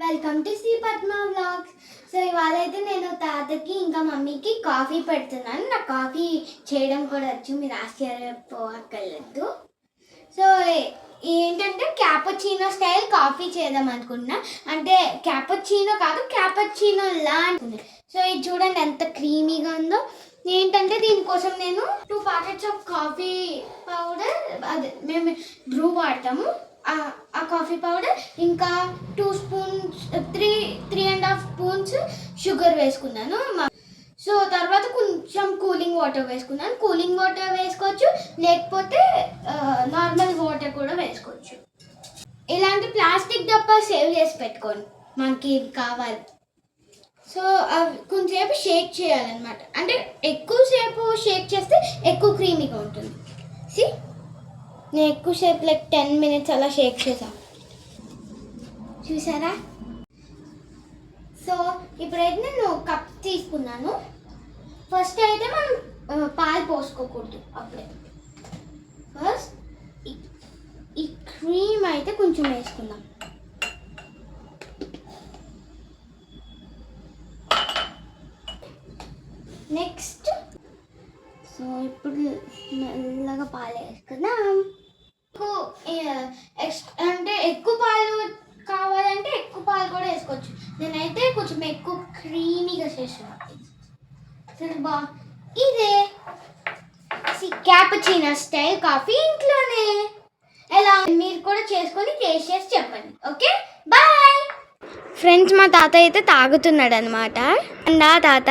Welcome to Shri Padma vlogs. So ఇవాళ అయితే నేను తాతకి ఇంకా మమ్మీకి కాఫీ పెడుతున్నాను. నాకు కాఫీ చేయడం కూడా వచ్చు, మీరు ఆశ్చర్యపోవక్కర్లేదు. సో ఏంటంటే క్యాపుచినో స్టైల్ కాఫీ చేద్దాం అనుకున్నా. అంటే క్యాపుచినో కాదు, క్యాపుచినో లా అనుకున్నా. సో ఇది చూడండి ఎంత క్రీమీగా ఉందో. ఏంటంటే దీనికోసం నేను 2 ప్యాకెట్స్ ఆఫ్ కాఫీ పౌడర్, అదే మేము బ్రూ వాడతాము, ఆ కాఫీ పౌడర్, ఇంకా 2 స్పూన్స్ 3.5 స్పూన్స్ షుగర్ వేసుకున్నాను. సో తర్వాత కొంచెం కూలింగ్ వాటర్ వేసుకున్నాను. కూలింగ్ వాటర్ వేసుకోవచ్చు, లేకపోతే నార్మల్ వాటర్ కూడా వేసుకోవచ్చు. ఇలాంటి ప్లాస్టిక్ డబ్బా సేవ్ చేసి పెట్టుకోండి, మనకి కావాలి. సో అవి కొంచెంసేపు షేక్ చేయాలన్నమాట. అంటే ఎక్కువసేపు షేక్ చేస్తే ఎక్కువ క్రీమీగా ఉంటుంది. సి నేను ఎక్కువసేపు లైక్ 10 minutes అలా షేక్ చేసాను, చూసారా? సో ఇప్పుడైతే నేను కప్ తీసుకున్నాను. ఫస్ట్ అయితే మనం పాలు పోసుకోకూడదు అప్పుడే. ఫస్ట్ ఈ క్రీమ్ అయితే కొంచెం వేసుకుందాం. నెక్స్ట్ సో ఇప్పుడు మెల్లగా పాలు వేసుకుందాం. అంటే ఎక్కువ పాలు కావాలంటే ఎక్కువ పాలు కూడా వేసుకోవచ్చు. నేనైతే కొంచెం ఎక్కువ క్రీమీగా చేస్తున్నాను. ఇదే క్యాపుచినో స్టైల్ కాఫీ ఇంట్లోనే. ఎలా మీరు కూడా చేసుకొని టేస్ట్ చేసి చెప్పండి. Okay, bye friends. మా తాత అయితే తాగుతున్నాడు అనమాట. తాత